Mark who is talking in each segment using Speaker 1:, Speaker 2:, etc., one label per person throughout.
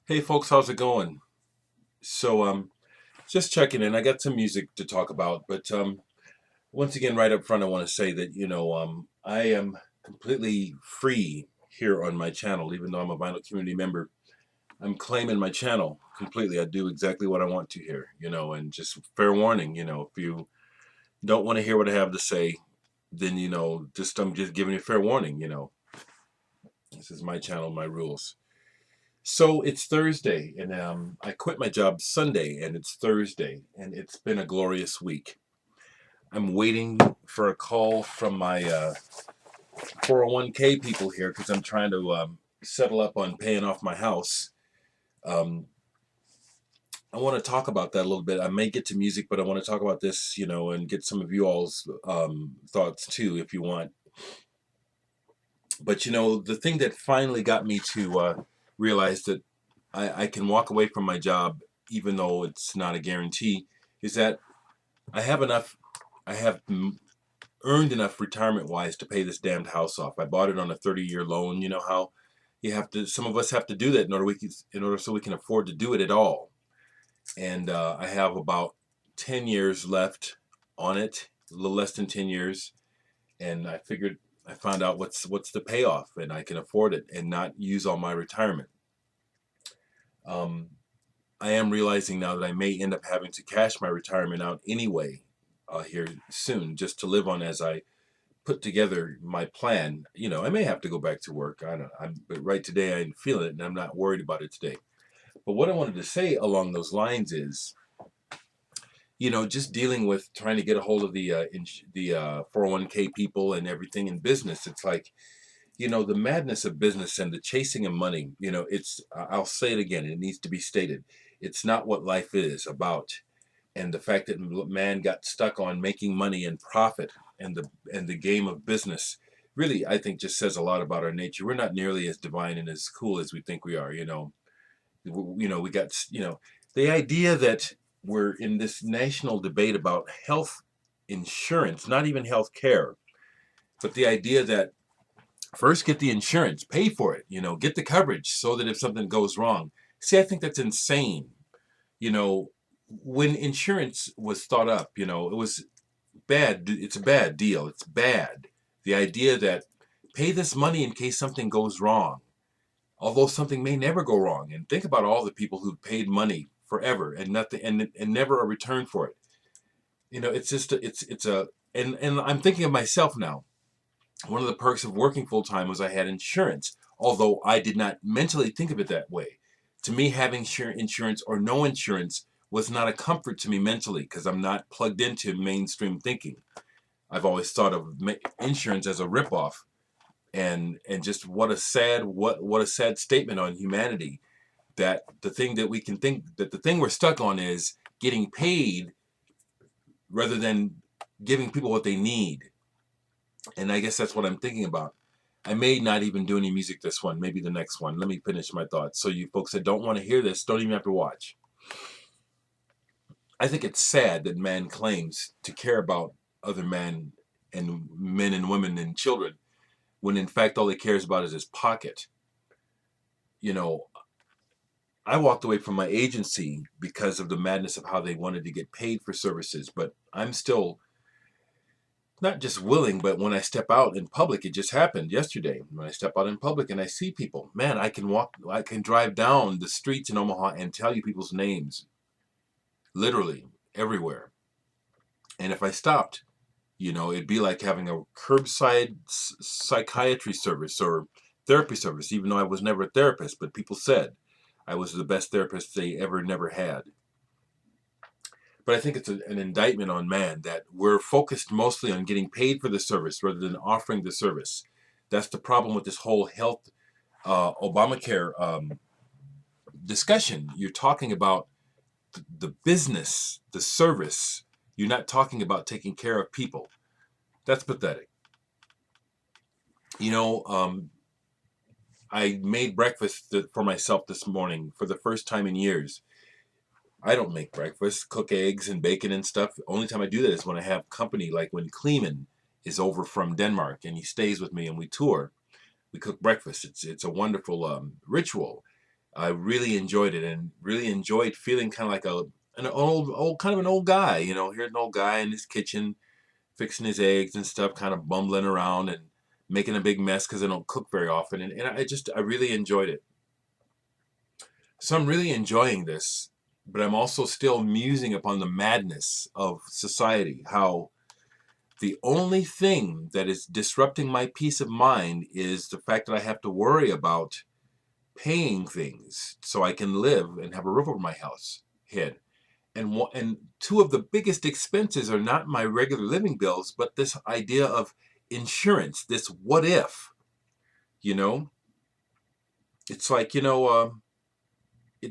Speaker 1: Hey folks, how's it going? So just checking in. I got some music to talk about, but once again right up front I want to say that, I am completely free here on my channel even though I'm a vinyl community member. I'm claiming my channel completely. I do exactly what I want to here, and just fair warning, if you don't want to hear what I have to say, then just I'm just giving you fair warning. This is my channel, my rules. So it's Thursday, and I quit my job Sunday, and it's Thursday, and it's been a glorious week. I'm waiting for a call from my 401k people here because I'm trying to settle up on paying off my house. Um, I want to talk about that a little bit. I may get to music, but I want to talk about this, and get some of you all's thoughts too, if you want. But the thing that finally got me to realize that I can walk away from my job even though it's not a guarantee is that I have enough, I have earned enough retirement wise to pay this damned house off. I bought it on a 30-year loan. You know how you have to, some of us have to do that in order so we can afford to do it at all. And I have about 10 years left on it, a little less than 10 years. And I found out what's the payoff, and I can afford it and not use all my retirement. Um, I am realizing now that I may end up having to cash my retirement out anyway here soon, just to live on as I put together my plan. I may have to go back to work. I don't know. But right today I'm feeling it, and I'm not worried about it today. But what I wanted to say along those lines is, just dealing with trying to get a hold of the 401k people and everything in business. It's like, the madness of business and the chasing of money. I'll say it again. It needs to be stated. It's not what life is about. And the fact that man got stuck on making money and profit and the game of business really, I think, just says a lot about our nature. We're not nearly as divine and as cool as we think we are. We got the idea that we're in this national debate about health insurance, not even health care, but the idea that first get the insurance, pay for it, get the coverage so that if something goes wrong. See, I think that's insane. You know, when insurance was thought up, it was bad. It's a bad deal. It's bad. The idea that pay this money in case something goes wrong, although something may never go wrong. And think about all the people who paid money forever and nothing and never a return for it. It's just it's a and I'm thinking of myself now. One of the perks of working full time was I had insurance, although I did not mentally think of it that way. To me, having insurance or no insurance was not a comfort to me mentally because I'm not plugged into mainstream thinking. I've always thought of insurance as a ripoff, and just what a sad statement on humanity. That the thing that we can think that the thing we're stuck on is getting paid rather than giving people what they need. And I guess that's what I'm thinking about. I may not even do any music this one, maybe the next one. Let me finish my thoughts. So you folks that don't want to hear this, don't even have to watch. I think it's sad that man claims to care about other men and women and children when in fact all he cares about is his pocket. You know, I walked away from my agency because of the madness of how they wanted to get paid for services, but I'm still not just willing, but when I step out in public, it just happened yesterday. When I step out in public and I see people, man, I can drive down the streets in Omaha and tell you people's names, literally everywhere. And if I stopped, it'd be like having a curbside psychiatry service or therapy service, even though I was never a therapist, but people said I was the best therapist they ever never had. But I think it's an indictment on man that we're focused mostly on getting paid for the service rather than offering the service. That's the problem with this whole health Obamacare discussion. You're talking about the business, the service. You're not talking about taking care of people. That's pathetic. You know, I made breakfast for myself this morning for the first time in years. I don't make breakfast, cook eggs and bacon and stuff. The only time I do that is when I have company, like when Kleeman is over from Denmark and he stays with me and we tour. We cook breakfast. It's a wonderful ritual. I really enjoyed it, and really enjoyed feeling kind of like an old kind of an old guy. You know, here's an old guy in his kitchen fixing his eggs and stuff, kind of bumbling around and making a big mess because I don't cook very often. And I really enjoyed it. So I'm really enjoying this, but I'm also still musing upon the madness of society. How the only thing that is disrupting my peace of mind is the fact that I have to worry about paying things so I can live and have a roof over my house head. And two of the biggest expenses are not my regular living bills, but this idea of insurance, this what if, you know? It's like, it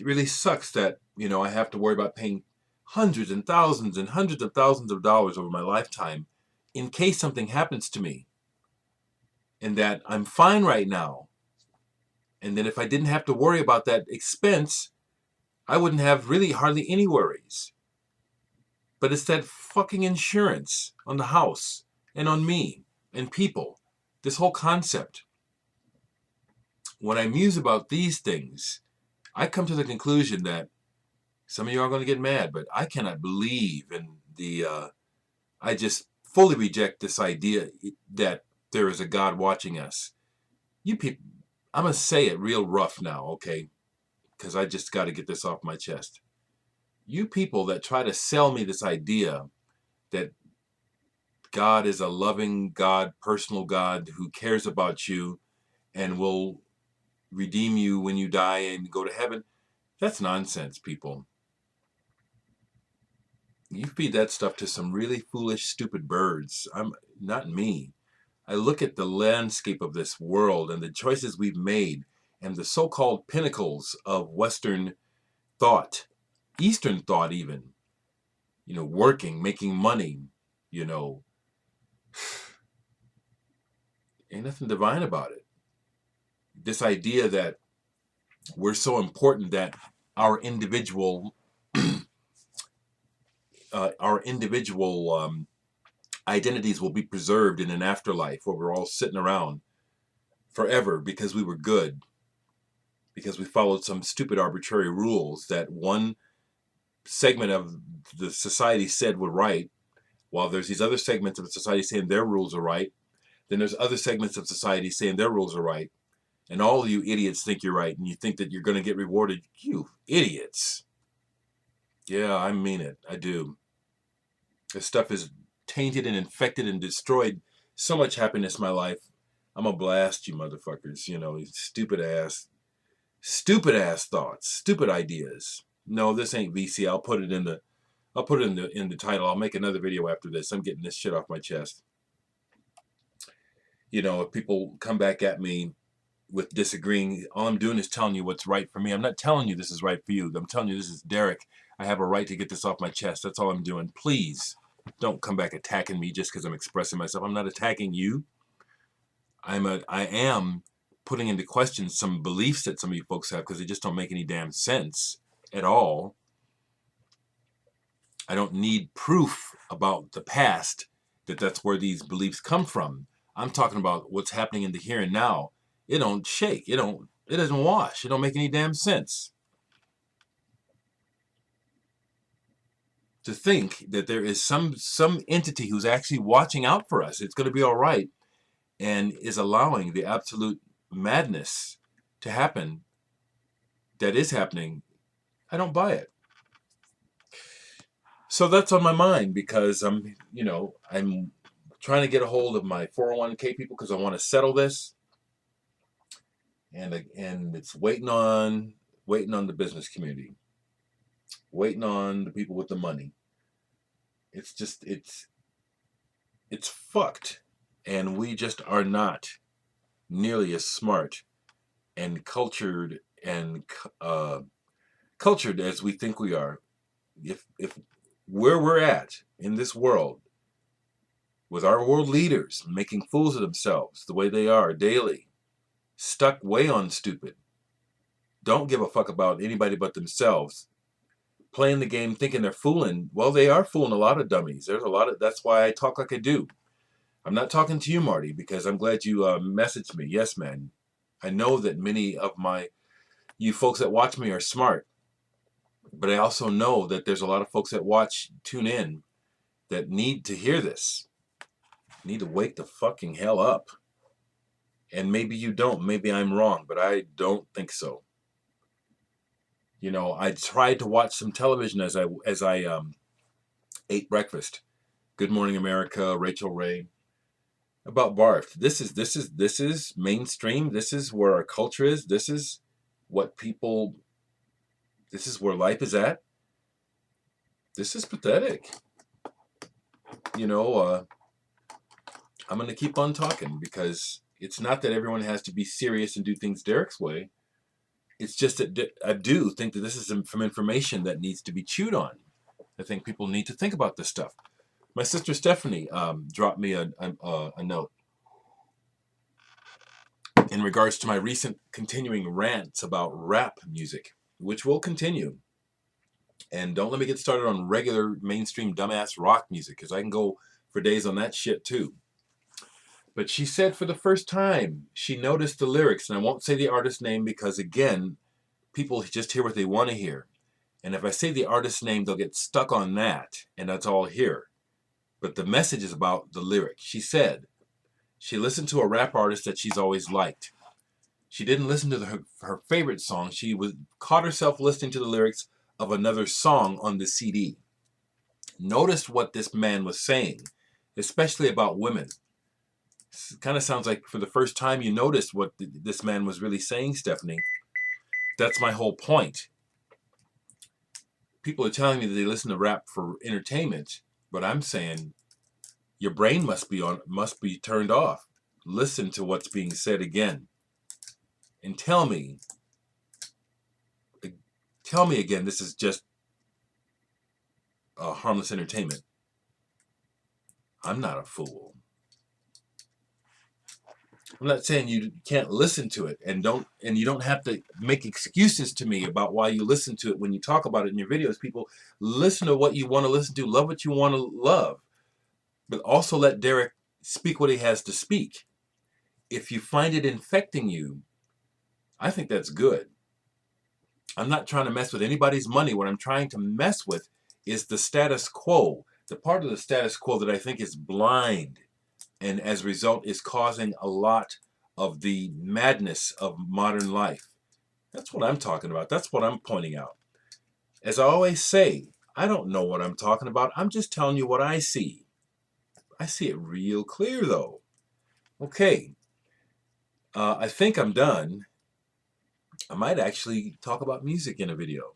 Speaker 1: really sucks that, I have to worry about paying hundreds and hundreds of thousands of dollars over my lifetime in case something happens to me, and that I'm fine right now. And then if I didn't have to worry about that expense, I wouldn't have really hardly any worries. But it's that fucking insurance on the house and on me and people. This whole concept. When I muse about these things, I come to the conclusion that some of you are going to get mad, but I cannot believe in I just fully reject this idea that there is a God watching us. You people, I'm going to say it real rough now, okay? Because I just got to get this off my chest. You people that try to sell me this idea that God is a loving God, personal God who cares about you and will redeem you when you die and go to heaven, that's nonsense, people. You feed that stuff to some really foolish, stupid birds. I'm not me. I look at the landscape of this world and the choices we've made and the so-called pinnacles of Western thought, Eastern thought even, working, making money, you know, ain't nothing divine about it. This idea that we're so important that our individual identities will be preserved in an afterlife where we're all sitting around forever because we were good, because we followed some stupid arbitrary rules that one segment of the society said were right, while there's these other segments of the society saying their rules are right. Then there's other segments of society saying their rules are right. And all of you idiots think you're right, and you think that you're going to get rewarded. You idiots. Yeah, I mean it. I do. This stuff is tainted and infected and destroyed so much happiness in my life. I'm gonna blast you motherfuckers, stupid ass thoughts, stupid ideas. No, this ain't VC. I'll put it in the title. I'll make another video after this. I'm getting this shit off my chest. If people come back at me with disagreeing, all I'm doing is telling you what's right for me. I'm not telling you this is right for you. I'm telling you this is Dereck. I have a right to get this off my chest. That's all I'm doing. Please don't come back attacking me just because I'm expressing myself. I'm not attacking you. I am putting into question some beliefs that some of you folks have because they just don't make any damn sense at all. I don't need proof about the past that that's where these beliefs come from. I'm talking about what's happening in the here and now. It don't shake. It doesn't wash. It don't make any damn sense. To think that there is some entity who's actually watching out for us, it's going to be all right, and is allowing the absolute madness to happen that is happening, I don't buy it. So that's on my mind because I'm trying to get a hold of my 401k people because I want to settle this, and it's waiting on the business community, waiting on the people with the money. It's just it's fucked, and we just are not nearly as smart and cultured as we think we are. If where we're at in this world, with our world leaders making fools of themselves the way they are daily, stuck way on stupid, don't give a fuck about anybody but themselves, playing the game thinking they're fooling. Well, they are fooling a lot of dummies. That's why I talk like I do. I'm not talking to you, Marty, because I'm glad you messaged me. Yes, man. I know that many of my you folks that watch me are smart, but I also know that there's a lot of folks that tune in, that need to hear this, need to wake the fucking hell up. And maybe you don't, maybe I'm wrong, but I don't think so. You know, I tried to watch some television as I ate breakfast. Good Morning America, Rachel Ray, about barf. This is mainstream. This is where our culture is. This is what people. This is where life is at. This is pathetic. You know, I'm gonna keep on talking because it's not that everyone has to be serious and do things Dereck's way. It's just that I do think that this is some information that needs to be chewed on. I think people need to think about this stuff. My sister Stephanie dropped me a note in regards to my recent continuing rants about rap music, which will continue. And don't let me get started on regular mainstream dumbass rock music, because I can go for days on that shit too. But she said for the first time she noticed the lyrics, and I won't say the artist's name because, again, people just hear what they want to hear. And if I say the artist's name, they'll get stuck on that, and that's all here. But the message is about the lyric. She said she listened to a rap artist that she's always liked. She didn't listen to her favorite song. She caught herself listening to the lyrics of another song on the CD. Noticed what this man was saying, especially about women. It kind of sounds like for the first time you noticed what this man was really saying, Stephanie. That's my whole point. People are telling me that they listen to rap for entertainment, but I'm saying your brain must be turned off. Listen to what's being said again. And tell me again, this is just harmless entertainment. I'm not a fool. I'm not saying you can't listen to it and you don't have to make excuses to me about why you listen to it when you talk about it in your videos. People, listen to what you want to listen to, love what you want to love, but also let Dereck speak what he has to speak. If you find it infecting you, I think that's good. I'm not trying to mess with anybody's money. What I'm trying to mess with is the status quo, the part of the status quo that I think is blind, and as a result is causing a lot of the madness of modern life. That's what I'm talking about. That's what I'm pointing out. As I always say, I don't know what I'm talking about. I'm just telling you what I see. I see it real clear, though. Okay. I think I'm done. I might actually talk about music in a video.